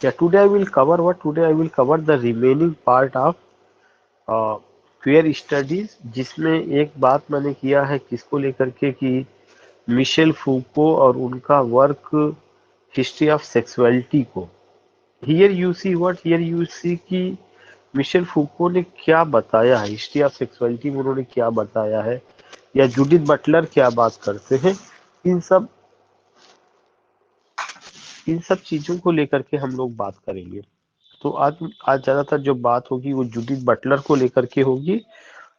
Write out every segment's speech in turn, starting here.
Yeah, today I will cover what? Today I will cover the remaining part of queer studies, जिसमें एक बात मैंने किया है किसको लेकर के कि मिशेल फूको और उनका वर्क हिस्ट्री ऑफ सेक्सुअलिटी को। Here you see what, here you see कि मिशेल फूको ने क्या बताया है, हिस्ट्री ऑफ सेक्सुअलिटी में उन्होंने क्या बताया है, या जूडिथ बटलर क्या बात करते हैं। इन सब इन सब चीजों को लेकर के हम लोग बात करेंगे। तो आज आज ज्यादातर जो बात होगी वो जूडिथ बटलर को लेकर के होगी,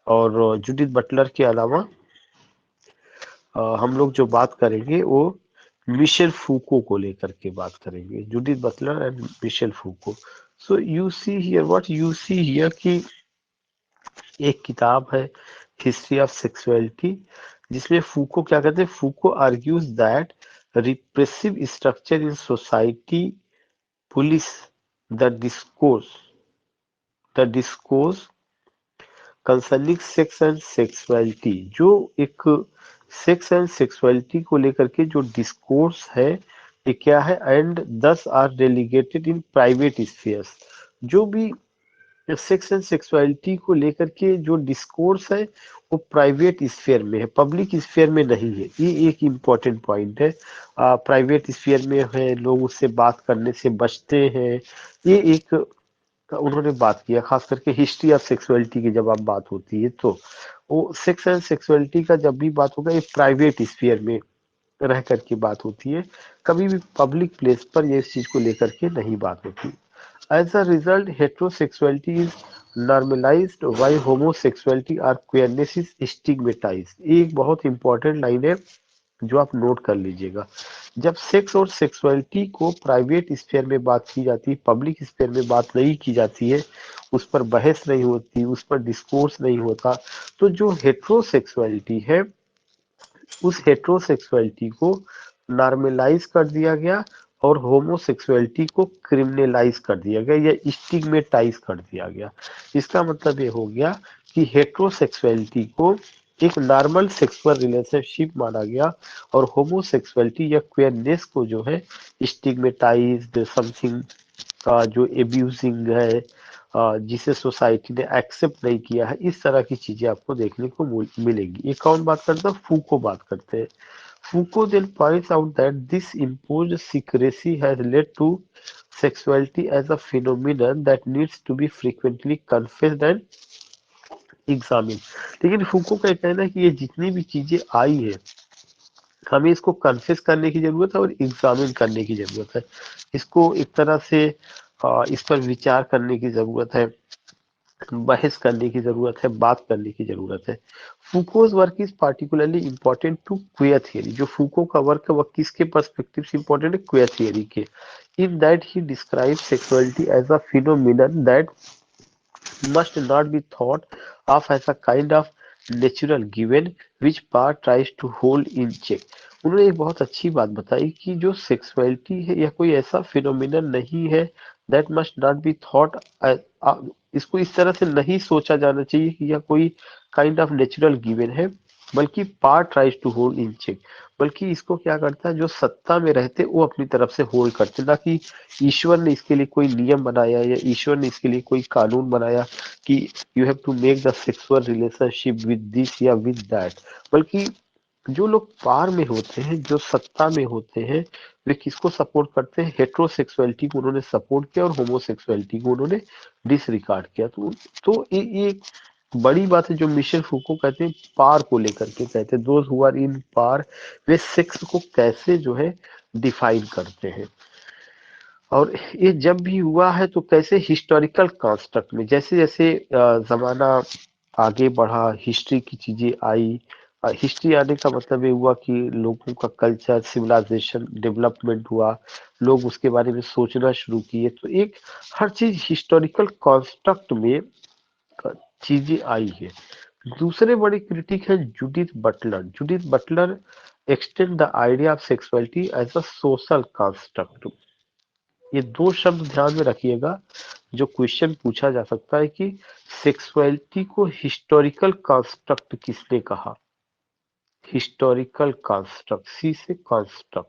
और जूडिथ बटलर के अलावा हम लोग जो बात करेंगे वो मिशेल फूको को लेकर के बात करेंगे, Judith Butler and Michel Foucault. So you see here what, you see here कि एक किताब है हिस्ट्री ऑफ सेक्सुअलिटी, जिसमें फूको क्या कहते हैं, Foucault argues that repressive structure in society police the discourse concerning sex and sexuality. जो एक सेक्स एंड सेक्सुअलिटी को लेकर के जो डिस्कोर्स है ये क्या है, and these are delegated in private spheres. जो भी सेक्स एंड सेक्सुअलिटी को लेकर के जो डिस्कोर्स है वो प्राइवेट स्फीयर में है, पब्लिक स्फीयर में नहीं है। ये एक इम्पॉर्टेंट पॉइंट है। प्राइवेट स्फीयर में है, लोग उससे बात करने से बचते हैं। ये एक का उन्होंने बात किया, खास करके हिस्ट्री ऑफ सेक्सुअलिटी की जब आप बात होती है तो वो सेक्स एंड सेक्सुअलिटी का जब भी बात होगा ये प्राइवेट स्फीयर में रह करके बात होती है, कभी भी पब्लिक प्लेस पर ये इस चीज को लेकर के नहीं बात होती। As a result heterosexuality is normalised while homosexuality और क्वेयरनेस इज स्टिग्मेटाइज्ड। ये एक बहुत इंपॉर्टेंट लाइन है जो आप नोट कर लीजिएगा। जब सेक्स और सेक्सुअलिटी को प्राइवेट स्फीयर में बात की जाती है, पब्लिक स्फीयर में बात नहीं की जाती है, उस पर बहस नहीं होती, उस पर डिस्कोर्स नहीं होता, तो जो हेट्रोसेक्सुअलिटी है उस हेट्रोसेक्सुअलिटी को नॉर्मलाइज कर दिया गया और होमोसेक्सुअलिटी को क्रिमिनलाइज कर दिया गया या स्टिग्मेटाइज कर दिया गया। इसका मतलब ये हो गया कि हेट्रोसेक्सुअलिटी को एक नॉर्मल सेक्सुअल रिलेशनशिप माना गया और होमोसेक्सुअलिटी या क्वेयरनेस को जो है स्टिग्मेटाइज्ड, समथिंग का जो एब्यूजिंग है, जिसे सोसाइटी ने एक्सेप्ट नहीं किया है, इस तरह की चीजें आपको देखने को मिलेगी। ये कौन बात करता है, फूको बात करते हैं। फूको then points out that this imposed secrecy has led to sexuality as a phenomenon that needs to be frequently confessed and examined। लेकिन फूको का कहना है कि ये जितनी भी चीजें आई है हमें इसको कन्फेस करने की जरूरत है और एग्जामिन करने की जरूरत है। इसको एक तरह से इस पर विचार करने की जरूरत है, बहस करने की जरूरत है, बात करने की जरूरत है। Foucault's work is particularly important to queer theory. जो फूको का वर्क है वह किसके पर्सपेक्टिव से इंपॉर्टेंट है, क्वेयर थियरी के। In that he describe sexuality as a phenomenon that must not be thought of as a kind of natural given which part tries to hold in check। उन्होंने एक बहुत अच्छी बात बताई कि जो सेक्सुअलिटी है यह कोई ऐसा फिनोमिनन नहीं है, that must not be thought, इसको इस तरह से नहीं सोचा जाना चाहिए कि यह कोई काइंड ऑफ नेचुरल गिवन है, बल्कि part tries to hold in check. बल्कि इसको क्या करता है, जो सत्ता में रहते वो अपनी तरफ से होल्ड करते, ना कि ईश्वर ने इसके लिए कोई नियम बनाया या ईश्वर ने इसके लिए कोई कानून बनाया कि you have to make the sexual relationship with this या विद दैट। बल्कि जो लोग पार में होते हैं, जो सत्ता में होते हैं, वे किसको सपोर्ट करते हैं, हेट्रोसेक्सुअलिटी को उन्होंने सपोर्ट किया और होमोसेक्सुअलिटी को उन्होंने डिसरिगार्ड किया। तो ये एक बड़ी बात है जो मिशेल फूको कहते हैं, पार को लेकर के कहते हैं, those who are in power, वे सेक्स को कैसे जो है डिफाइन करते हैं। और ये जब भी हुआ है तो कैसे हिस्टोरिकल कंस्ट्रक्ट में, जैसे जैसे जमाना आगे बढ़ा, हिस्ट्री की चीजें आई। हिस्ट्री आने का मतलब ये हुआ कि लोगों का कल्चर, सिविलाइजेशन डेवलपमेंट हुआ, लोग उसके बारे में सोचना शुरू किए, तो एक हर चीज हिस्टोरिकल कंस्ट्रक्ट में चीजें आई है। दूसरे बड़े क्रिटिक है Judith Butler. Judith Butler extend the idea of sexuality as a social construct. ये दो शब्द ध्यान में रखिएगा, जो क्वेश्चन पूछा जा सकता है कि सेक्सुअलिटी को हिस्टोरिकल कंस्ट्रक्ट किसने कहा। हिस्टोरिकल कंस्ट्रक्ट, सी से कंस्ट्रक्ट।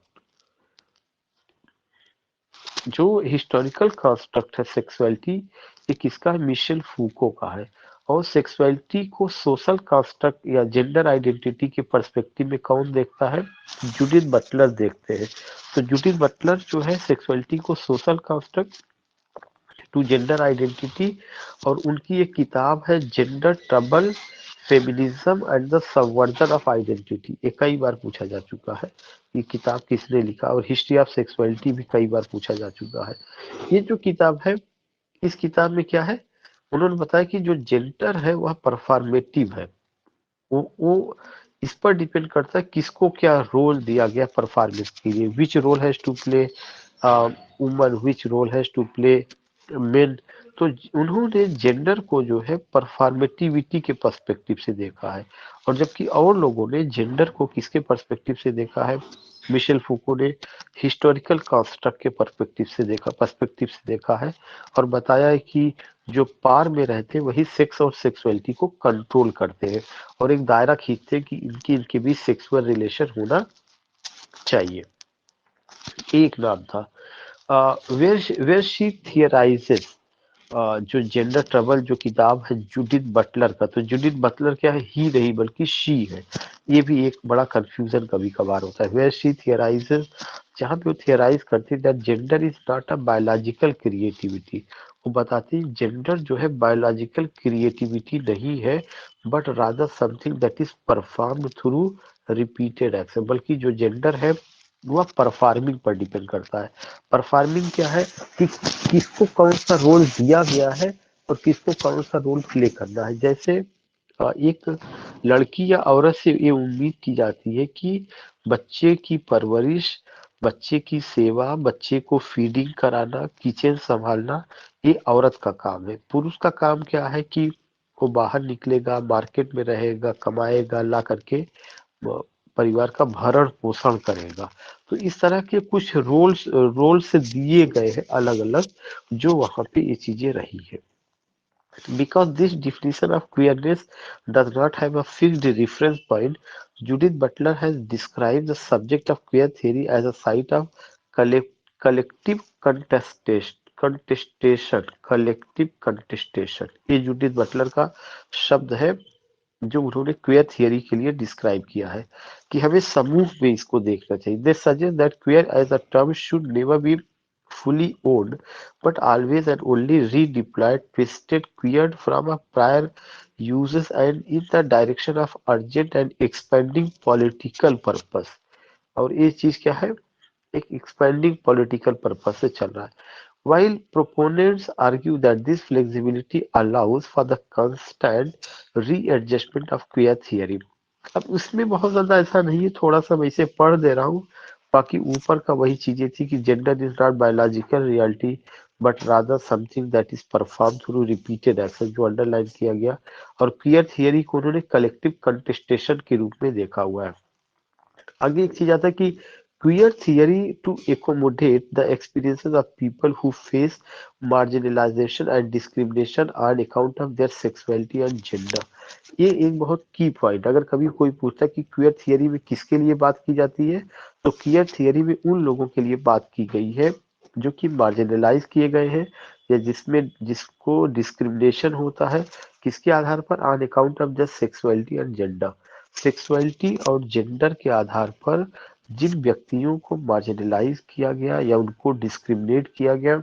जो हिस्टोरिकल कंस्ट्रक्ट है सेक्सुअलिटी, ये किसका है? मिशेल फूको का है। और सेक्सुअलिटी को सोशल कंस्ट्रक्ट या जेंडर आइडेंटिटी के पर्सपेक्टिव में कौन देखता है? जूडिथ बटलर देखते हैं। तो जूडिथ बटलर जो है सेक्सुअलिटी को social construct to gender identity, और उनकी एक किताब है gender trouble, feminism and the subversion of identity. ये कई बार पूछा जा चुका है, ये किताब किसने लिखा, और हिस्ट्री ऑफ सेक्सुअलिटी भी कई बार पूछा जा चुका है। ये जो किताब है, इस किताब में क्या है, उन्होंने बताया कि जो जेंडर है वह परफॉर्मेटिव है। वो इस पर डिपेंड करता है किसको क्या रोल दिया गया परफॉर्मेंस के लिए, which role has to play woman, which role has to play men. तो उन्होंने जेंडर को जो है परफॉर्मेटिविटी के पर्सपेक्टिव से देखा है, और जबकि और लोगों ने जेंडर को किसके पर्सपेक्टिव से देखा है? मिशेल फूको ने हिस्टोरिकल कंस्ट्रक्ट के पर्सपेक्टिव से देखा है, और बताया है कि जो पार में रहते हैं वही सेक्स और सेक्सुअलिटी को कंट्रोल करते हैं, और एक दायरा खींचते हैं कि इनके बीच सेक्सुअल रिलेशन होना चाहिए। एक नाम था वेयर शी थियराइजेस, जो जेंडर ट्रबल जो किताब है जूडिथ बटलर का। तो जूडिथ बटलर क्या है? ही नहीं बल्कि शी है। ये भी एक बड़ा कंफ्यूजन कभी कभार होता है। वेयर शी थियराइजेस, जहाँ पे वो थियराइज करती है that gender is not a biological creativity. वो बताती है जेंडर जो है बायोलॉजिकल क्रिएटिविटी नहीं है, but rather something that is performed through repeated action. बल्कि जो जेंडर है वह परफॉर्मिंग पर डिपेंड करता है। परफॉर्मिंग क्या है कि किसको कौन सा रोल दिया गया है और किसको कौन सा रोल प्ले करना है। जैसे एक लड़की या औरत से ये उम्मीद की जाती है कि बच्चे की परवरिश, बच्चे की सेवा, बच्चे को फीडिंग कराना, किचन संभालना, ये औरत का काम है। पुरुष का काम क्या है कि वो बाहर निकलेगा, मार्केट में रहेगा, कमाएगा, ला करके परिवार का भरण पोषण करेगा। तो इस तरह के कुछ रोल्स दिए गए हैं अलग अलग, जो वहां पे ये चीजें रही है। Because this definition of queerness does not have a fixed reference point, Judith Butler has described the subject of queer theory as a site of collective contestation। ये जूडिथ बटलर का शब्द है जो उन्होंने क्वेयर थियरी के लिए describe किया है, कि हमें समूह में इसको देखना चाहिए। They suggest that queer as a term should never be fully owned, but always and only redeployed, twisted, queered from a prior uses and in the direction of urgent and expanding political purpose। और ये चीज क्या है? एक expanding political purpose से चल रहा है। While proponents argue that this flexibility allows for the constant readjustment of queer theory। अब उसमें बहुत ज्यादा ऐसा नहीं है, थोड़ा सा मैं इसे पढ़ दे रहा हूँ। बाकी ऊपर का वही चीजें थी कि gender is not biological reality, but rather something that is perform through repeated action, जो अंडरलाइन किया गया। और क्वियर थियरी को उन्होंने कलेक्टिव कंटेस्टेशन के रूप में देखा हुआ है। आगे एक चीज आता है कि queer theory to accommodate the experiences of people who face marginalization and discrimination on account of their sexuality and gender। ये एक बहुत की पॉइंट, अगर कभी कोई पूछता है कि क्वियर थियरी में किसके लिए बात की जाती है, तो क्वियर थियरी में उन लोगों के लिए बात की गई है जो कि मार्जिनलाइज किए गए हैं, या जिसमें जिसको डिस्क्रिमिनेशन होता है किसके आधार पर? On account of just sexuality and gender. Sexuality और जेंडर के आधार पर जिन व्यक्तियों को मार्जिनलाइज किया गया या उनको डिस्क्रिमिनेट किया गया,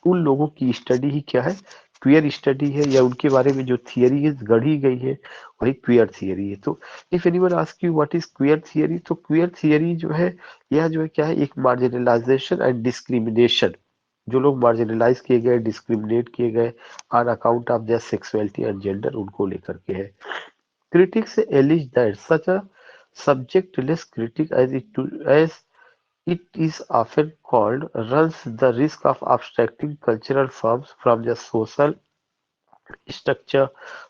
उन लोगों की स्टडी ही क्या है? क्वियर स्टडी है, या उनके बारे में जो थियरी गढ़ी गई है वही क्वियर थियरी है। तो if anyone ask you what is queer theory, तो क्वियर थियरी जो है यह जो है क्या है? एक मार्जिनलाइजेशन एंड डिस्क्रिमिनेशन, जो लोग मार्जिनलाइज किए गए, डिस्क्रिमिनेट किए गए on account of their sexuality and gender, उनको लेकर के है। Critics allege that such a subject-less critique, as it is often called, runs the risk of abstracting cultural forms from their social structure,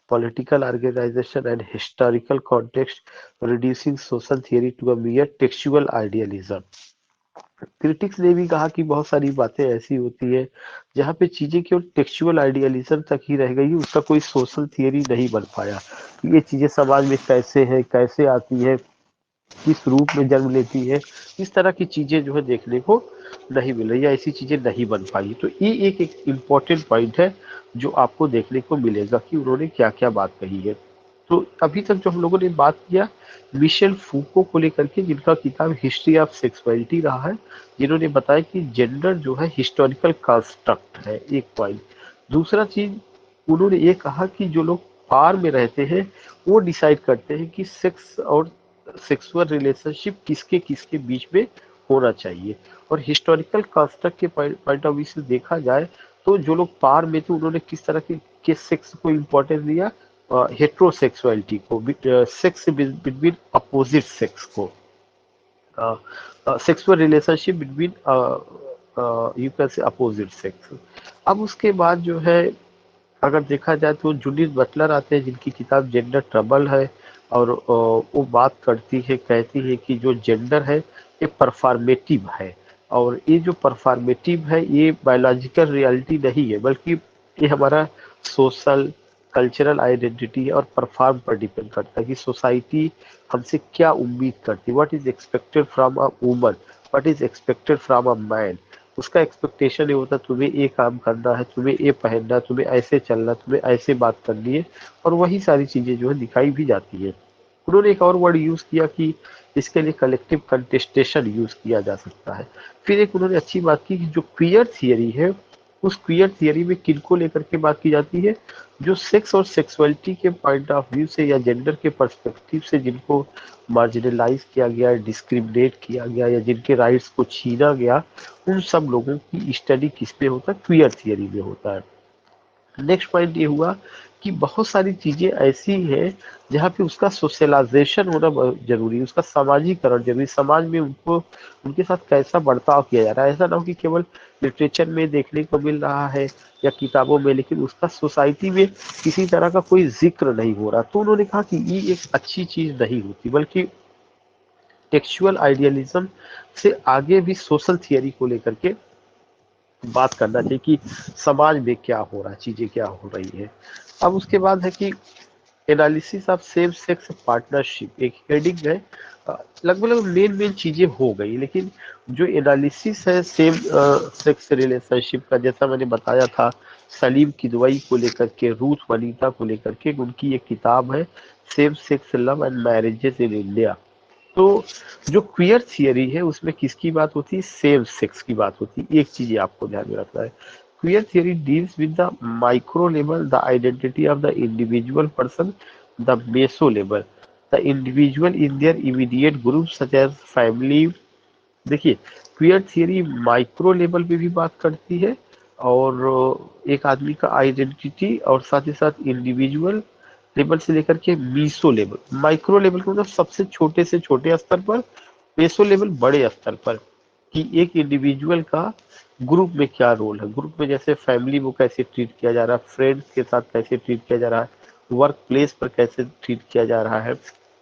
political organization, and historical context, reducing social theory to a mere textual idealism। Critics ने भी कहा कि बहुत सारी बातें ऐसी होती है जहाँ पे चीजें केवल टेक्सचुअल आइडियलिज्म तक ही रह गई, उसका कोई सोशल थियरी नहीं बन पाया। ये चीजें समाज में कैसे है, कैसे आती है, किस रूप में जन्म लेती है, इस तरह की चीजें जो है देखने को नहीं मिल रही, या ऐसी चीजें नहीं बन पाई। तो ये एक इम्पोर्टेंट पॉइंट है जो आपको देखने को मिलेगा कि उन्होंने क्या क्या बात कही है। तो अभी तक जो हम लोगों ने बात किया मिशेल फूको को लेकर के, जिनका किताब हिस्ट्री ऑफ सेक्सुअलिटी रहा है, जिन्होंने बताया कि जेंडर जो है हिस्टोरिकल कंस्ट्रक्ट है, एक पॉइंट। दूसरा चीज उन्होंने ये कहा कि जो लोग पार में रहते हैं वो डिसाइड करते हैं कि सेक्स और सेक्सुअल रिलेशनशिप किसके किसके बीच में होना चाहिए। और हिस्टोरिकल कंस्ट्रक्ट के पॉइंट ऑफ व्यू से देखा जाए तो जो लोग पार में थे उन्होंने किस तरह के सेक्स को इम्पोर्टेंस दिया, हेट्रोसेक्सुअलिटी को, सेक्स बिटवीन अपोजिट सेक्स को, sexual relationship between you can say opposite sex. अब उसके बाद जो है अगर देखा जाए तो जूडिथ बटलर आते हैं जिनकी किताब जेंडर ट्रबल है, और वो बात करती है, कहती है कि जो जेंडर है ये परफॉर्मेटिव है, और ये जो परफॉर्मेटिव है ये बायोलॉजिकल रियलिटी नहीं है, बल्कि ये हमारा सोशल कल्चरल आइडेंटिटी और परफॉर्म पर डिपेंड करता है कि सोसाइटी हमसे क्या उम्मीद करती है, what is expected from a woman, what is expected from a man. उसका एक्सपेक्टेशन ये होता है तुम्हें ये काम करना है, तुम्हें ये पहनना, तुम्हें ऐसे चलना, तुम्हें ऐसे बात करनी है, और वही सारी चीजें जो है दिखाई भी जाती है। उन्होंने एक और वर्ड यूज किया कि इसके लिए कलेक्टिव कंटेस्टेशन यूज किया जा सकता है। फिर एक उन्होंने अच्छी बात की कि जो क्वियर थियरी है उस क्वियर थियरी में किनको लेकर के बात की जाती है, जो सेक्स और सेक्सुअलिटी के पॉइंट ऑफ व्यू से या जेंडर के पर्सपेक्टिव से जिनको मार्जिनलाइज किया गया, डिस्क्रिमिनेट किया गया, या जिनके राइट्स को छीना गया, उन सब लोगों की स्टडी किस पे होता है, क्वियर थियरी में होता है। नेक्स्ट पॉइंट ये हुआ कि बहुत सारी चीजें ऐसी हैं जहाँ पे उसका सोशलाइजेशन होना बहुत जरूरी है, उसका सामाजिकरण जरूरी, समाज में उनको उनके साथ कैसा बर्ताव किया जा रहा है। ऐसा ना हो कि केवल लिटरेचर में देखने को मिल रहा है या किताबों में, लेकिन उसका सोसाइटी में किसी तरह का कोई जिक्र नहीं हो रहा। तो उन्होंने कहा कि ये एक अच्छी चीज नहीं होती, बल्कि टेक्सचुअल आइडियलिज्म से आगे भी सोशल थियरी को लेकर के बात करना चाहिए कि समाज में क्या हो रहा है, चीजें क्या हो रही है। अब उसके बाद है कि analysis of same sex partnership, एक हेडिंग है। लगभग लगभग मेन मेन चीजें हो गई, लेकिन जो एनालिसिस है सेम सेक्स रिलेशनशिप का, जैसा मैंने बताया था सलीम किदवई को लेकर के, रूथ वनीता को लेकर के, उनकी एक किताब है same sex love and marriages in India. तो जो क्वियर थियरी है उसमें किसकी बात होती है, सेम सेक्स की बात होती है। एक चीज आपको ध्यान में रखना है, queer theory deals with the micro level, the identity of the individual person, the meso level, the individual in their immediate group such as family. देखिए क्वियर थियरी माइक्रो लेवल पे भी बात करती है, और एक आदमी का आइडेंटिटी, और साथ ही साथ इंडिविजुअल लेवल से लेकर के मीसो लेवल, माइक्रो लेवल को मतलब सबसे छोटे से छोटे स्तर पर, मेसो लेवल बड़े स्तर पर, कि एक इंडिविजुअल का ग्रुप में क्या रोल है, ग्रुप में जैसे फैमिली को कैसे ट्रीट किया जा रहा है, फ्रेंड्स के साथ कैसे ट्रीट किया जा रहा है, वर्क प्लेस पर कैसे ट्रीट किया जा रहा है,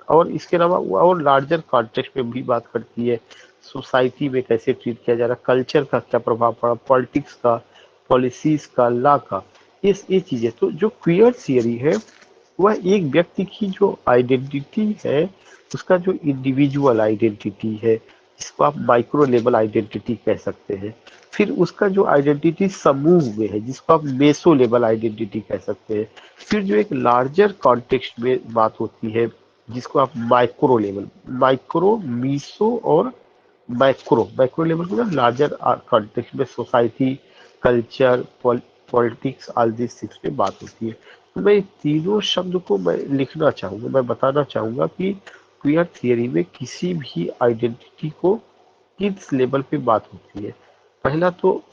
और इसके अलावा और लार्जर कॉन्टेक्स्ट में भी बात करती है, सोसाइटी में कैसे ट्रीट किया जा रहा है, कल्चर का क्या प्रभाव पड़ा, पॉलिटिक्स का, पॉलिसीज का, लॉ का, ये चीजें। तो जो क्वियर थियरी है वह एक व्यक्ति की जो आइडेंटिटी है, उसका जो इंडिविजुअल आइडेंटिटी है, जिसको आप माइक्रो लेवल आइडेंटिटी कह सकते हैं, फिर उसका जो आइडेंटिटी समूह में है जिसको आप मेसो लेवल आइडेंटिटी कह सकते हैं, फिर जो एक लार्जर कॉन्टेक्स्ट में बात होती है जिसको आप माइक्रो लेवल, माइक्रो, मीसो और मैक्रो, मैक्रो लेवल को ना लार्जर कॉन्टेक्स्ट में society, culture, politics, all this things पे बात होती है। तो मैं तीनों शब्द को मैं लिखना चाहूंगा, मैं बताना चाहूंगा कि क्वियर थियरी में किसी भी आइडेंटिटी को किस लेवल पे बात होती है। पहला तो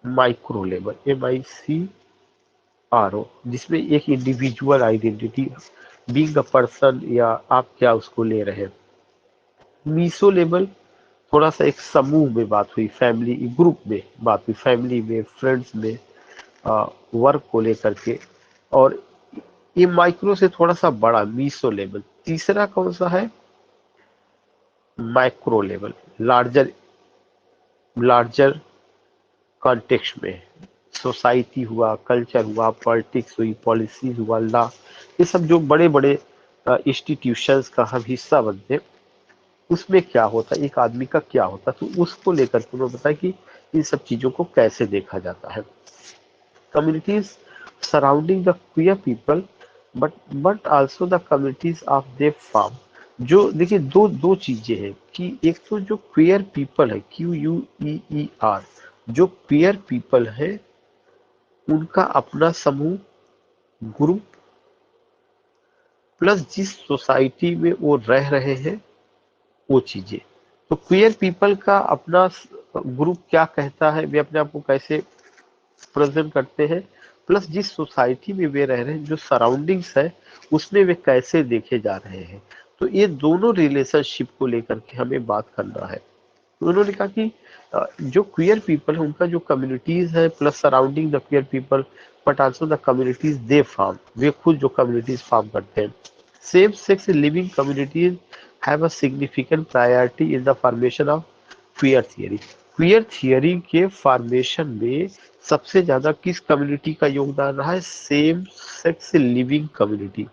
माइक्रो लेवल, MICRO, जिसमें एक individual identity, being a person, या आप क्या उसको ले रहे हैं। मीसो लेवल थोड़ा सा एक समूह में बात हुई, फैमिली ग्रुप में बात हुई, फैमिली में, फ्रेंड्स में, वर्क को लेकर के। और ये माइक्रो से थोड़ा सा बड़ा मीसो लेवल। तीसरा कौन सा है, micro level, larger, larger context में, सोसाइटी हुआ, कल्चर हुआ, पॉलिटिक्स हुई, पॉलिसीज हुआ, लॉ, ये सब जो बड़े बड़े इंस्टीट्यूशंस का हम हिस्सा बनते हैं, उसमें क्या होता है, एक आदमी का क्या होता है, तो उसको लेकर के उन्होंने बताया कि इन सब चीजों को कैसे देखा जाता है। Communities surrounding the queer people but also the communities of they form. जो देखिए दो दो चीजें हैं कि एक तो जो क्वियर पीपल है, QUEER, जो क्वियर पीपल है उनका अपना समूह, ग्रुप, प्लस जिस सोसाइटी में वो रह रहे हैं वो चीजें। तो क्वियर पीपल का अपना ग्रुप क्या कहता है, वे अपने आप को कैसे प्रेजेंट करते हैं, प्लस जिस सोसाइटी में वे रह रहे हैं, जो सराउंडिंग्स है उसमें वे कैसे देखे जा रहे हैं। तो ये दोनों रिलेशनशिप को लेकर के हमें बात करना है। तो उन्होंने कहा कि जो क्वियर पीपल है उनका जो कम्युनिटीज है, plus surrounding the queer people but also the communities they form, वे खुद जो कम्युनिटीज फार्म करते हैं। Same sex living communities have a significant priority in the formation of queer theory. Queer theory के फॉर्मेशन में सबसे ज्यादा किस कम्युनिटी का योगदान रहा है? Same sex living community.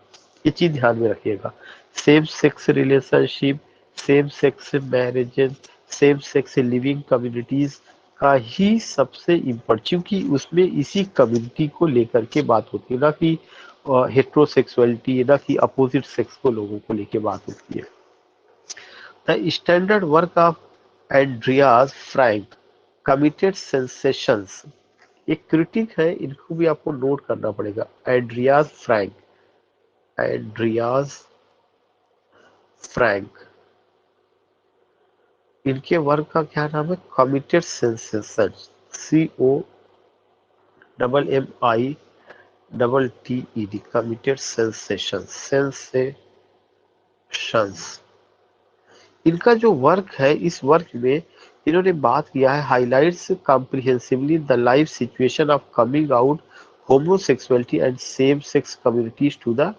ये चीज ध्यान में रखिएगा। Same sex relationship, same sex marriages, same sex living communities का ही सबसे इम्पोर्टेंट, क्योंकि उसमें इसी कम्युनिटी को लेकर के बात होती है, ना कि हेट्रोसेक्सुअलिटी, ना कि अपोजिट सेक्स को लोगों को लेकर बात होती है। The standard work of Andreas Frank, committed sensations, एक क्रिटिक है, इनको भी आपको नोट करना पड़ेगा। एंड्रियास फ्रैंक, एंड्रियास फ्रैंक, इनके वर्क का क्या नाम है? Committed sensation, COMMITTED, committed sensation, sensations. इनका जो वर्क है, इस वर्क में इन्होंने बात किया है, highlights comprehensively the life situation of coming out homosexuality and same sex communities to the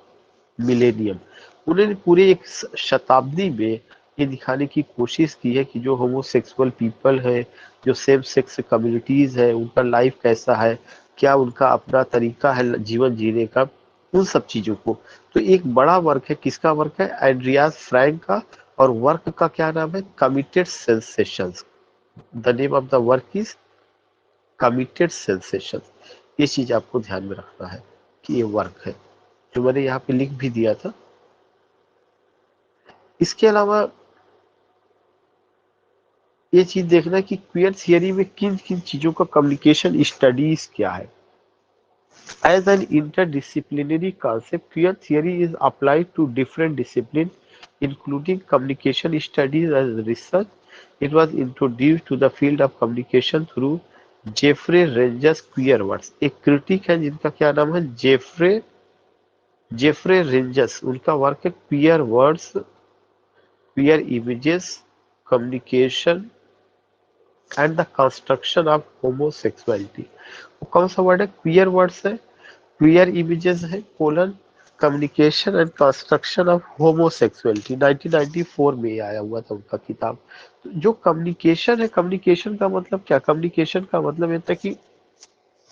millennium. उन्होंने पूरे एक शताब्दी में ये दिखाने की कोशिश की है कि जो होमोसेक्सुअल पीपल है, जो सेम सेक्स कम्युनिटीज है, उनका लाइफ कैसा है, क्या उनका अपना तरीका है जीवन जीने का, उन सब चीजों को। तो एक बड़ा वर्क है, किसका वर्क है? एंड्रियास फ्रैंक का। और वर्क का क्या नाम है? Committed sensations. The name of the work is committed sensations. ये चीज आपको ध्यान में रखना है कि ये वर्क है, जो मैंने यहाँ पे लिख भी दिया था। इसके अलावा ये चीज देखना कि क्वियर थियरी में किन किन चीजों का कम्युनिकेशन स्टडीज क्या है। As an interdisciplinary concept, queer theory is applied to different disciplines, including communication studies as research. It was introduced to the field of communication through Jeffrey ranges queer words. एक critic है जिनका क्या नाम है? Jeffrey ranges. उनका work है queer words, queer images, communication and the construction of homosexuality. वो कौन सा वर्ड है? क्वियर वर्ड्स है, क्वियर इमेजेस है, colon, communication and construction of homosexuality. 1994 में आया हुआ था उनका किताब। तो जो कम्युनिकेशन है, कम्युनिकेशन का मतलब क्या? कम्युनिकेशन का मतलब ये था कि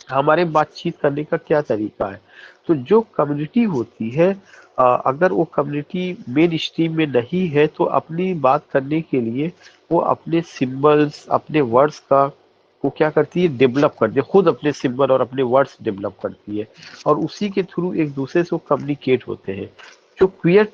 हमारे बातचीत करने का क्या तरीका है। तो जो कम्युनिटी होती है, अगर वो कम्युनिटी मेन स्ट्रीम में नहीं है तो अपनी बात करने के लिए वो अपने सिंबल्स, अपने वर्ड्स का वो क्या करती है? डेवलप करती है, खुद अपने सिंबल और अपने वर्ड्स डेवलप करती है, और उसी के थ्रू एक दूसरे से वो कम्युनिकेट होते हैं। जो क्वियर,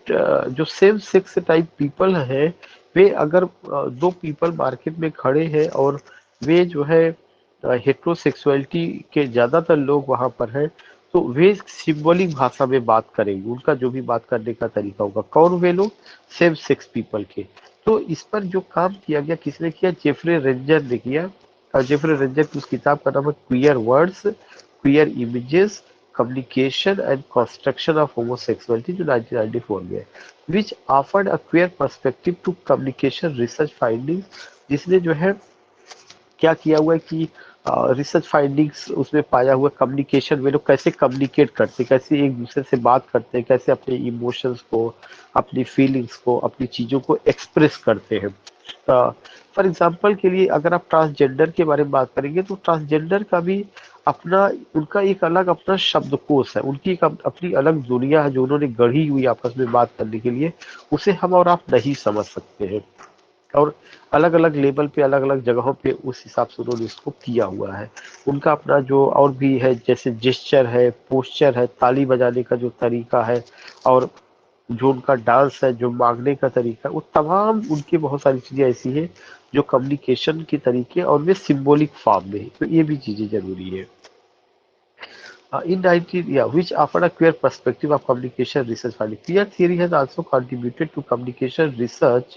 जो सेम सेक्स टाइप पीपल है, वे अगर दो पीपल मार्केट में खड़े हैं और वे जो है हेट्रोसेक्सुअलिटी के ज्यादातर लोग वहां पर हैं, तो वे सिंबॉलिक भाषा में बात करेंगे। उनका जो भी बात करने का तरीका होगा। कौन वे लोग? सेम सेक्स पीपल के। तो इस पर जो काम किया गया, किसने किया? जेफरे रेंजर ने किया। और जेफरे रेंजर की उस किताब का नाम है queer words, queer images, communication and construction of homosexuality, जो 1994 में है, which offered a queer perspective to communication research finding. जिसने जो है क्या किया हुआ है कि रिसर्च फाइंडिंग्स उसमें पाया हुआ कम्युनिकेशन में लोग कैसे कम्युनिकेट करते हैं, कैसे एक दूसरे से बात करते हैं, कैसे अपने इमोशंस को, अपनी फीलिंग्स को, अपनी चीजों को एक्सप्रेस करते हैं। फॉर एग्जाम्पल के लिए अगर आप ट्रांसजेंडर के बारे में बात करेंगे तो ट्रांसजेंडर का भी अपना, उनका एक अलग अपना शब्दकोश है, उनकी एक अपनी अलग दुनिया है जो उन्होंने गढ़ी हुई आपस में बात करने के लिए, उसे हम और आप नहीं समझ सकते हैं। और अलग अलग लेवल पे अलग अलग जगहों पे उस हिसाब से उन्होंने इसको किया हुआ है। उनका अपना जो और भी है, जैसे जेस्चर है, पोस्चर है, ताली बजाने का जो तरीका है, और जो उनका डांस है, जो मांगने का तरीका है, वो तमाम उनकी बहुत सारी चीजें ऐसी हैं जो कम्युनिकेशन के तरीके और वे सिंबॉलिक फॉर्म में है, तो ये भी चीजें जरूरी है। In 19, yeah, which offered a queer perspective of communication research finding. Queer theory has also contributed to communication research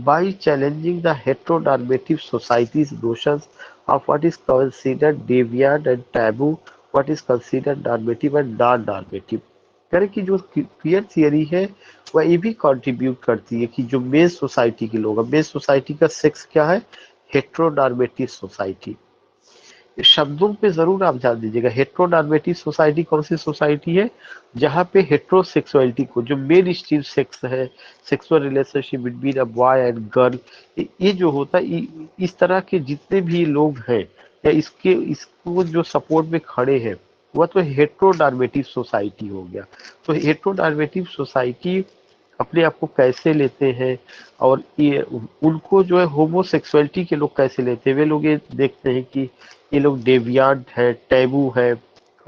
by challenging the heteronormative society's notions of what is considered deviant and taboo, what is considered normative and non-normative. यानी कि जो queer theory है वह ये भी contribute करती है कि जो मेन सोसाइटी के लोग हैं, मेन सोसाइटी का सेक्स क्या है, हेट्रोनॉर्मेटिव सोसाइटी। शब्दों पे जरूर आप ध्यान दीजिएगा। हेट्रोनॉर्मेटिव सोसाइटी कौन सी सोसाइटी है, जहाँ पे हेट्रोसेक्सुअलिटी को, जो मेन स्ट्रीम सेक्स है, sexual relationship between a boy and girl, ये जो होता है, इस तरह के जितने भी लोग हैं या इसको जो सपोर्ट में खड़े हैं, वह तो हेट्रोनॉर्मेटिव सोसाइटी हो गया। तो हेट्रोनॉर्मेटिव सोसाइटी अपने आप को कैसे लेते हैं, और ये उनको जो है होमोसेक्सुअलिटी के लोग कैसे लेते हैं, वे लोग ये देखते हैं कि ये लोग डेवियांट है, टैबू है,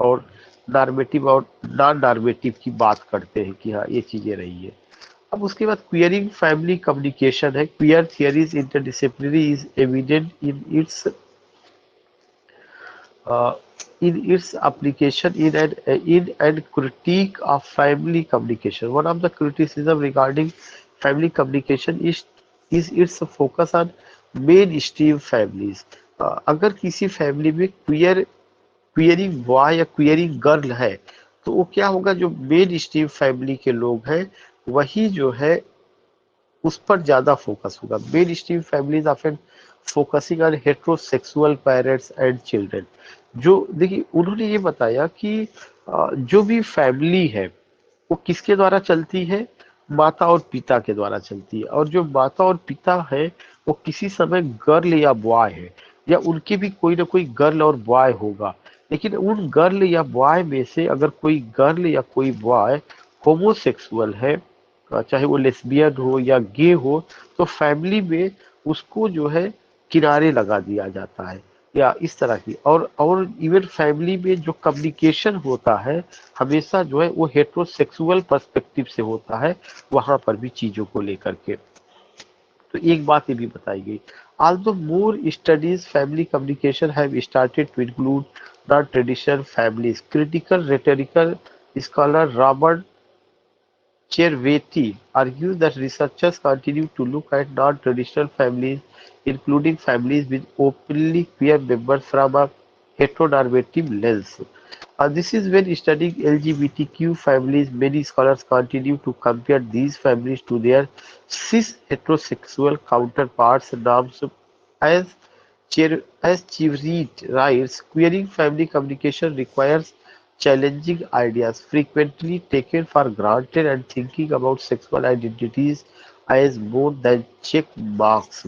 और नॉर्मेटिव और नॉन नॉर्मेटिव की बात करते हैं कि हाँ ये चीजें रही है। अब उसके बाद क्वियरिंग फैमिली कम्युनिकेशन है। Queer theories interdisciplinary is evident uh, in its application in and critique of family communication. One of the criticism regarding family communication is its focus on mainstream families. अगर किसी फैमिली में क्वियरिंग boy या क्वियरिंग girl है, तो वो क्या होगा, जो मेन स्ट्रीम फैमिली के लोग हैं वही जो है उस पर ज्यादा फोकस होगा। Main stream families often focusing on heterosexual parents and children. जो देखिए उन्होंने ये बताया कि जो भी फैमिली है वो किसके द्वारा चलती है, माता और पिता के द्वारा चलती है, और जो माता और पिता है वो किसी समय गर्ल या बॉय है, या उनके भी कोई ना कोई गर्ल और बॉय होगा। लेकिन उन गर्ल या बॉय में से अगर कोई गर्ल या कोई बॉय होमोसेक्सुअल है, चाहे वो लेस्बियन हो या गे हो, तो फैमिली में उसको जो है किनारे लगा दिया जाता है, या इस तरह की। और इवन फैमिली में जो कम्युनिकेशन होता है हमेशा जो है वो हेट्रोसेक्सुअल पर्सपेक्टिव से होता है, वहां पर भी चीजों को लेकर के। तो एक बात ये भी बताई गई, although more studies family communication have started to include non-traditional families, critical rhetorical scholar Robert Cherveti argues that researchers continue to look at non-traditional families, including families with openly queer members, from a heteronormative lens. This is when studying LGBTQ families, many scholars continue to compare these families to their cis heterosexual counterparts. Norms as as Chivrit writes, queering family communication requires challenging ideas frequently taken for granted and thinking about sexual identities as more than check marks.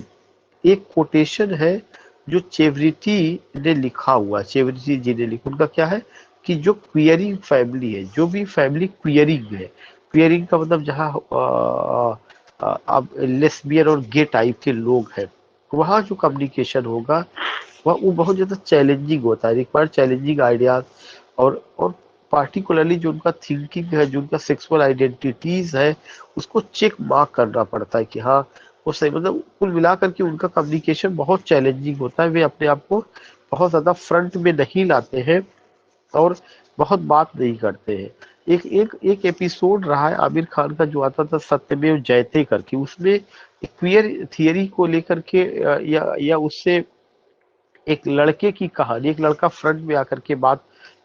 एक quotation है जो चेवरिटी ने लिखा हुआ, चेवरिटी जी ने लिखा, उनका क्या है कि जो क्वियरिंग फैमिली है, जो भी फैमिली क्वियरिंग है, क्वियरिंग का मतलब जहाँ अब लेस्बियन और गे टाइप के लोग हैं, वहाँ जो कम्युनिकेशन होगा वह वो बहुत ज़्यादा चैलेंजिंग होता है, रिक्वायर चैलेंजिंग आइडियाज, और पार्टिकुलरली जो उनका थिंकिंग है, जो उनका सेक्सुअल आइडेंटिटीज है, उसको चेक मार्क करना पड़ता है कि हाँ वो सही, मतलब कुल मिलाकर के उनका कम्युनिकेशन बहुत चैलेंजिंग होता है। वे अपने आप को बहुत ज्यादा फ्रंट में नहीं लाते हैं और बहुत बात नहीं करते हैं। एक एक एक एपिसोड रहा है आमिर खान का जो आता था सत्यमेव जयते करके, उसमें क्वियर थियरी को लेकर के या उससे एक लड़के की कहानी, एक लड़का फ्रंट में आकर के बात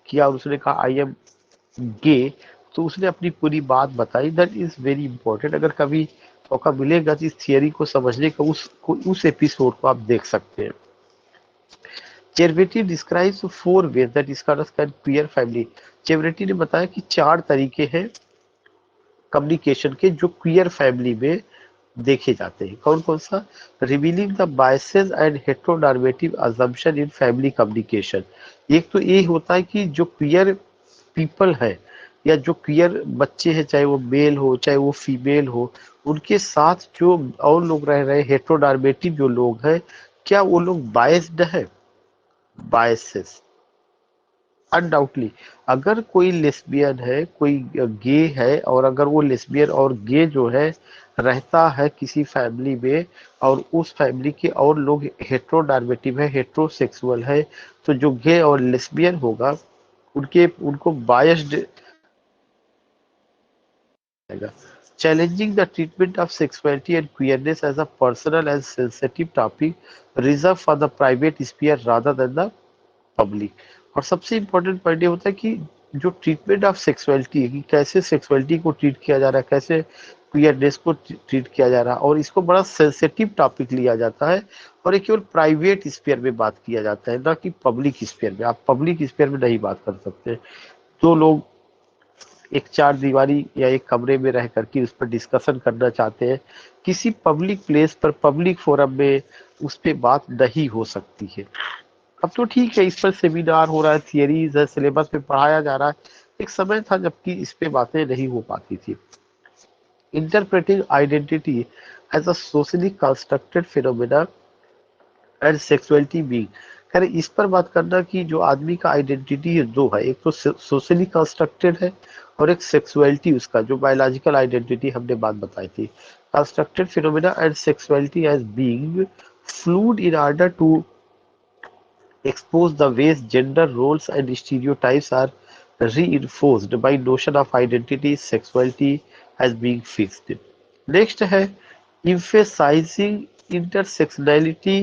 किया और उसने कहा आई एम गे, तो उसने अपनी पूरी बात बताई। That is very important. अगर कभी मौका मिलेगा तो इस थियरी को समझने का उस एपिसोड को आप देख सकते हैं। Chevrette describes four ways that scholars can queer family. Chevrette ने बताया कि चार तरीके हैं कम्युनिकेशन के जो क्वियर फैमिली में देखे जाते हैं। कौन कौन सा? Revealing the biases and heteronormative assumption in family communication. एक तो ये होता है कि जो क्वियर पीपल है या जो क्वियर बच्चे हैं, चाहे वो मेल हो चाहे वो फीमेल हो, उनके साथ जो और लोग रह रहे हेटेरोनॉर्मेटिव जो लोग हैं, क्या वो लोग बायस्ड है? Biases undoubtedly. अगर कोई लेस्बियन है, कोई गे है, और अगर वो लेस्बियन और गे जो है रहता है किसी फैमिली में, और उस फैमिली के और लोग हेटेरोनॉर्मेटिव है, हेटेरोसेक्सुअल है, तो जो गे और लेस्बियन होगा उनके उनको बायस्ड जाएगा। Challenging the treatment of sexuality and queerness as a personal and sensitive topic reserved for the private sphere rather than the public. और सबसे इम्पोर्टेंट पॉइंट ये होता है कि जो ट्रीटमेंट ऑफ सेक्सुअलिटी है, कि कैसे सेक्सुअलिटी को ट्रीट किया जा रहा है, कैसे क्वियरनेस को ट्रीट किया जा रहा है, और इसको बड़ा सेंसिटिव टॉपिक लिया जाता है, और ये केवल प्राइवेट स्फीयर में बात किया जाता है, ना कि पब्लिक स्फीयर में। आप पब्लिक स्फीयर में नहीं बात कर सकते। तो लोग एक चार दीवारी या एक कमरे में रह करके उस पर डिस्कशन करना चाहते हैं, किसी पब्लिक प्लेस पर, पब्लिक फोरम में उस पर बात नहीं हो सकती है। अब तो ठीक है, इस पर सेमिनार हो रहा है, थियरीज है, सिलेबस में पढ़ाया जा रहा है। एक समय था जबकि इस पे बातें नहीं हो पाती थी। Interpreting identity as a socially constructed phenomena and sexuality being. खैर इस पर बात करना कि जो आदमी का आइडेंटिटी है दो है, एक तो सोशली कंस्ट्रक्टेड है, और एक सेक्सुअलिटी उसका जो बायोलॉजिकल आइडेंटिटी हमने बात बताई थी। Constructed phenomena and sexuality as being fluid in order to expose the ways gender roles and stereotypes are reinforced by notion of identity, sexuality as being fixed. Next है emphasizing intersectionality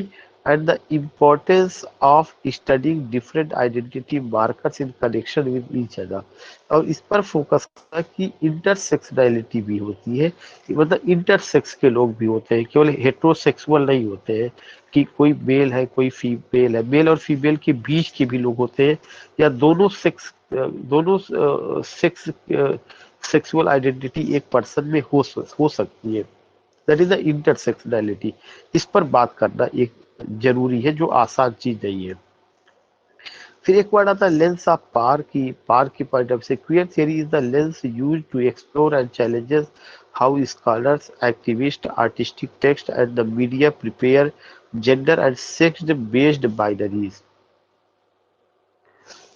and the importance of studying different identity markers in connection with each other। और इस पर focus करना कि intersectionality भी होती है, कि मतलब इंटरसेक्स के लोग भी होते हैं, केवल हेट्रोसेक्सुअल नहीं होते हैं, कि कोई मेल है कोई फीमेल है, मेल और फीमेल के बीच के भी लोग होते हैं, या दोनों सेक्स सेक्सुअल आइडेंटिटी एक पर्सन में हो सकती है। That is the intersectionality. इस पर बात करना एक जरूरी है, जो आसान चीज नहीं है। फिर एक वर्ड आता है लेंस ऑफ पार की, पार की पॉइंट ऑफ से queer theory is the lens use to explore and challenges how scholars, activist, artistic text and the media prepare gender and sex based binaries.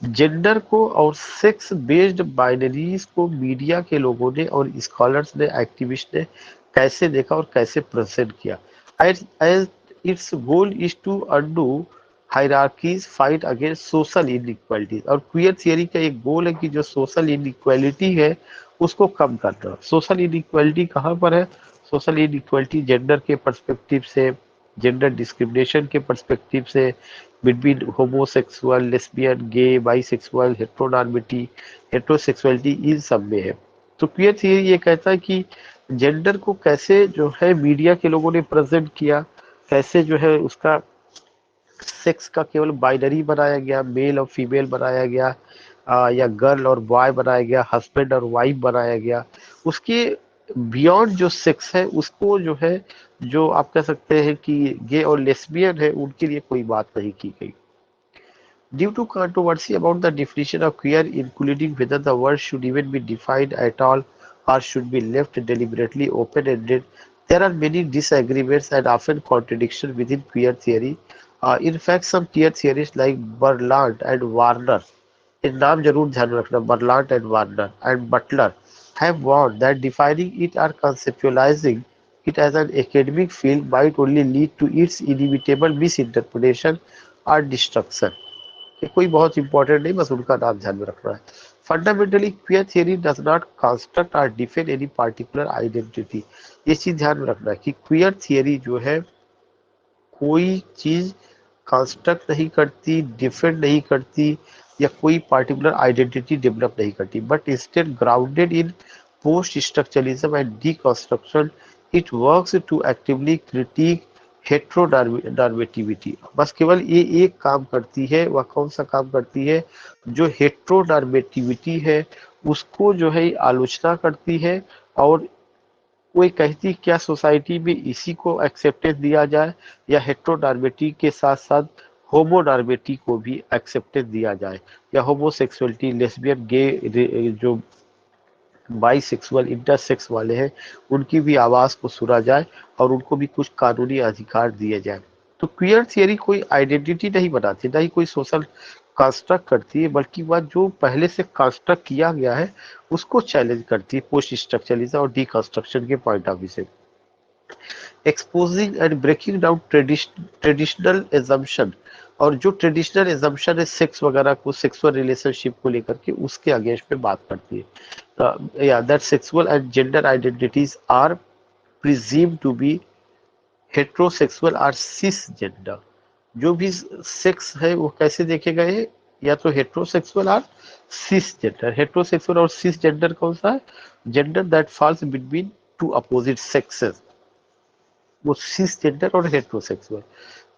Gender को और सेक्स बेस्ड बाइनरीज को media के लोगों ने और scholars ने, activist ने कैसे देखा और कैसे प्रेजेंट किया। As its goal is to undo hierarchies, fight against social inequalities. और क्वियर थियरी का एक गोल है कि जो सोशल इनइक्वालिटी है उसको कम करना। सोशल इनइक्वालिटी कहाँ पर है? सोशल इनइक्वालिटी जेंडर के पर्सपेक्टिव से, जेंडर डिस्क्रिमिनेशन के पर्सपेक्टिव से, बिटवीन होमोसेक्सुअल, लेस्बियन, गे, बाइसेक्सुअल, हेटेरोनॉर्मेटी, हेटेरोसेक्सुअलिटी, इन सब में है। तो क्वियर थियरी ये कहता है कि जेंडर को कैसे जो है मीडिया के लोगों ने प्रेजेंट किया, कैसे जो है उसका सेक्स का केवल बाइनरी बनाया गया, मेल और फीमेल बनाया गया, या गर्ल और बॉय बनाया गया, हस्बैंड और वाइफ बनाया गया। उसके बियॉन्ड जो सेक्स है उसको जो है, जो आप कह सकते हैं कि गे और लेस्बियन है, उनके लिए कोई बात नहीं की गई। Due to controversy about the definition of queer, including whether the word should even be defined at all or should be left deliberately open-ended, there are many disagreements and often contradictions within queer theory. In fact, some queer theorists like Berlant and Warner, in नाम जरूर ध्यान रखना, Berlant and Warner and Butler, have warned that defining it or conceptualizing it as an academic field might only lead to its inevitable misinterpretation or destruction। कि कोई बहुत important नहीं, बस उनका नाम ध्यान में रखना है। Fundamentally queer theory does not construct और डिफाइन एनी पार्टिकुलर आइडेंटिटी। ये चीज ध्यान में रखना है कि क्वियर थियरी जो है कोई चीज कंस्ट्रक्ट नहीं करती, डिफेंड नहीं करती, या कोई पार्टिकुलर आइडेंटिटी डेवलप नहीं करती, but instead grounded in post structuralism and deconstruction, it works to actively critique heteronormativity. बस केवल ये एक काम करती है, वह कौन सा काम करती है? जो हेट्रोनॉर्मेटिविटी है उसको जो है आलोचना करती है, और वो ये कहती है क्या सोसाइटी में इसी को एक्सेप्टेंस दिया जाए या हेटेरोनॉर्मेटिव के साथ साथ होमोनॉर्मेटिव को भी एक्सेप्टेंस दिया जाए, या होमोसेक्सुअलिटी, लेस्बियन, गे, जो बाइसेक्सुअल, इंटरसेक्स वाले हैं उनकी भी आवाज को सुना जाए और उनको भी कुछ कानूनी अधिकार दिए जाए। तो क्वियर थियरी कोई आइडेंटिटी नहीं बनाती, ना ही कोई सोशल कंस्ट्रक्ट करती है, बल्कि वह जो पहले से कंस्ट्रक्ट किया गया है उसको चैलेंज करती है पोस्ट स्ट्रक्चरलिज्म और डीकंस्ट्रक्शन के पॉइंट ऑफ व्यू से। Exposing and breaking down traditional assumption, और जो ट्रेडिशनल एजम्पशन है सेक्स वगैरह को, सेक्सुअल रिलेशनशिप को लेकर के, उसके अगेंस्ट में बात करती है। या that sexual and gender identities are presumed to be heterosexual और सिस जेंडर। जो भी सेक्स है वो कैसे देखे गए हैं, या तो हेट्रोसेक्सुअल और सिस जेंडर। हेट्रोसेक्सुअल और सिस जेंडर कौन सा है? Gender that falls between two opposite sexes, वो सिस जेंडर और heterosexual.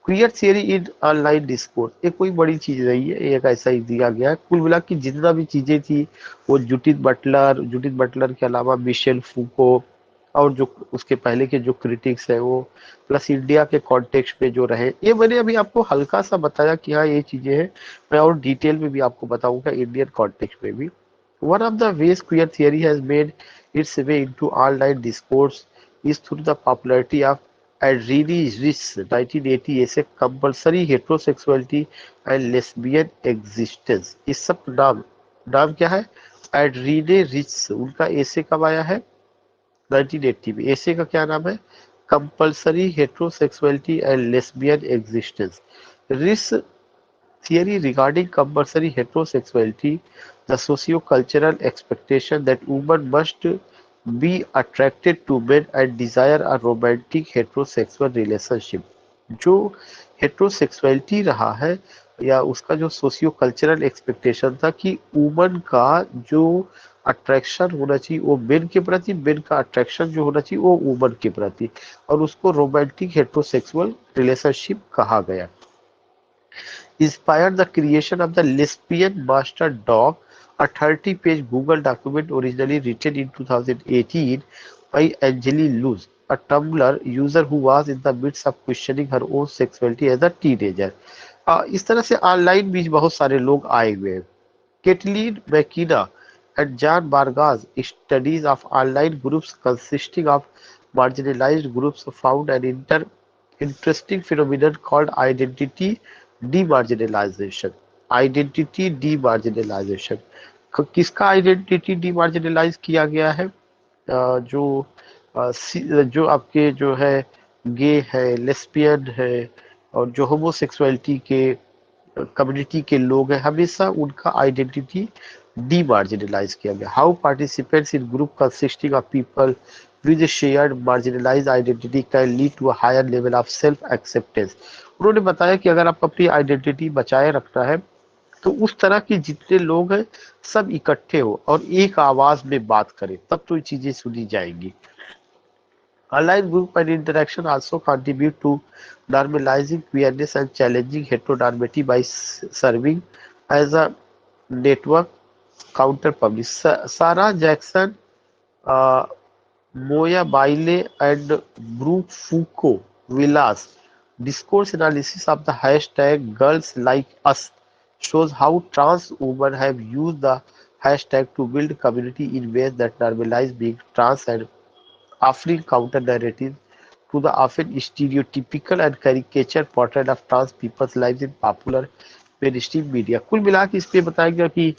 Queer theory in online discourse, ये कोई बड़ी चीज नहीं है, एक ऐसा ही दिया गया है। कुल मिला के जितना भी चीजें थी वो जूडिथ बटलर के अलावा मिशेल फूको और जो उसके पहले के जो क्रिटिक्स है वो, प्लस इंडिया के कॉन्टेक्स्ट में जो रहे, ये मैंने अभी आपको हल्का सा बताया कि हाँ ये चीजें हैं। मैं और डिटेल में भी आपको बताऊंगा इंडियन कॉन्टेक्स्ट में भी। One of the ways queer theory has made it's way into online discourse is through the popularity of Adreni Rich's 1980 essay Compulsory Heterosexuality and Lesbian Existence। इस सब नाम नाम क्या है? एड्रीने रिच, उनका एसे कब आया है? 1980 में। एसे का क्या नाम है? Compulsory heterosexuality and lesbian existence. Rich theory regarding compulsory heterosexuality, the socio-cultural expectation that women must be attracted to men and desire a romantic heterosexual relationship। जो हेट्रोसेक्सुअलिटी रहा है या उसका जो सोशियो कल्चरल एक्सपेक्टेशन था कि वुमन का जो अट्रैक्शन होना चाहिए वो मेन के प्रति, मेन का अट्रैक्शन जो होना चाहिए वो वुमन के प्रति, और उसको रोमांटिक हेट्रोसेक्सुअल रिलेशनशिप कहा गया। Inspired the creation of the Lesbian Master Dog, a 30-page Google document originally written in 2018 by Angeli Luz, a Tumblr user who was in the midst of questioning her own sexuality as a teenager। इस तरह से online भी बहुत सारे लोग आए हुए हैं। Caitlin McKenna and John Bargas studies of online groups consisting of marginalized groups found an interesting phenomenon called identity demarginalization। Identity demarginalization, किसका आइडेंटिटी डीमार्जिनलाइज किया गया है? जो जो आपके जो है गे है, लेस्बियन है और जो होमोसेक्सुअलिटी के कम्युनिटी के लोग हैं, हमेशा उनका आइडेंटिटी डीमार्जिनलाइज किया गया। How participants in group consisting of people with a shared marginalized identity can lead to a higher level of self acceptance। उन्होंने बताया कि अगर आपको अपनी आइडेंटिटी बचाए रखना है तो उस तरह के जितने लोग हैं सब इकट्ठे हो और एक आवाज में बात करें, तब तो ये चीजें सुनी जाएंगी। Online group and interaction also contribute to normalizing queerness and challenging heteronormativity by serving as a network counter public। Sarah Jackson, uh, Moya Bailey and Brooke Foucault Villas discourse analysis of the hashtag Girls Like Us shows how trans women have used the hashtag to build community in ways that normalize being trans and offering counter narratives to the often stereotypical and caricature portrait of trans people's lives in popular mainstream media। कुल मिला के इस पे बताया गया कि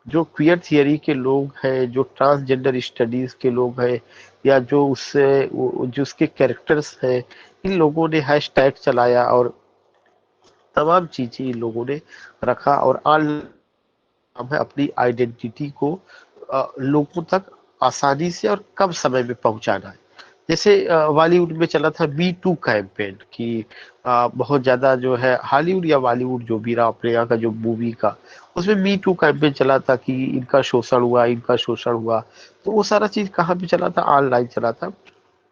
जो queer theory के लोग हैं, जो ट्रांसजेंडर स्टडीज के लोग हैं, या जो उससे जो उसके कैरेक्टर्स हैं, इन लोगों ने हैशटैग चलाया और तमाम चीजें इन लोगों ने रखा, और हमें अपनी आइडेंटिटी को लोगों तक आसानी से और कम समय में पहुंचाना है। जैसे बॉलीवुड में चला था मी टू कैंपेन कि बहुत ज्यादा जो है हॉलीवुड या बॉलीवुड जो भी रहा अपने यहाँ का जो मूवी का, उसमें मी टू कैंपेन चला था कि इनका शोषण हुआ, इनका शोषण हुआ। तो वो सारा चीज कहाँ पे चला था? ऑनलाइन चला था।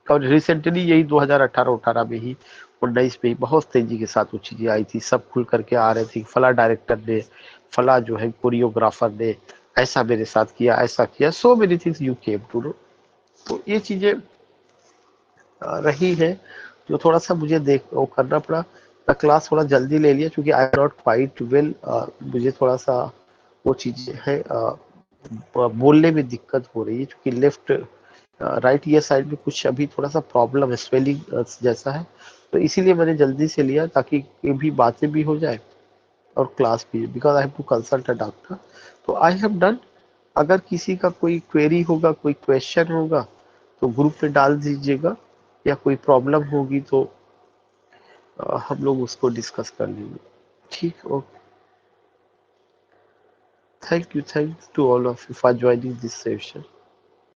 और रिसेंटली यही 2018 में ही 19 में ही बहुत तेजी के साथ वो चीजें आई थी, सब खुल करके आ रहे थे, फला डायरेक्टर ने, फला जो है कोरियोग्राफर ने ऐसा मेरे साथ किया, ऐसा किया, so many things you came to know. तो ये चीजें रही है, जो थोड़ा सा मुझे देख वो करना पड़ा। मैं क्लास थोड़ा जल्दी ले लिया क्योंकि I am not quite well, मुझे थोड़ा सा वो चीजें है, बोलने में दिक्कत हो रही है क्योंकि लेफ्ट राइट ईयर साइड में कुछ अभी थोड़ा सा प्रॉब्लम है, स्वेलिंग जैसा है, तो इसीलिए मैंने जल्दी से लिया ताकि ये भी बातें भी हो जाए और क्लास भी, because I have to consult a doctor. तो आई हैव डन। अगर किसी का कोई क्वेरी होगा, कोई क्वेश्चन होगा तो ग्रुप में डाल दीजिएगा, या कोई प्रॉब्लम होगी तो हम लोग उसको डिस्कस कर लेंगे। ठीक, okay. Thank you to all of you for joining this session.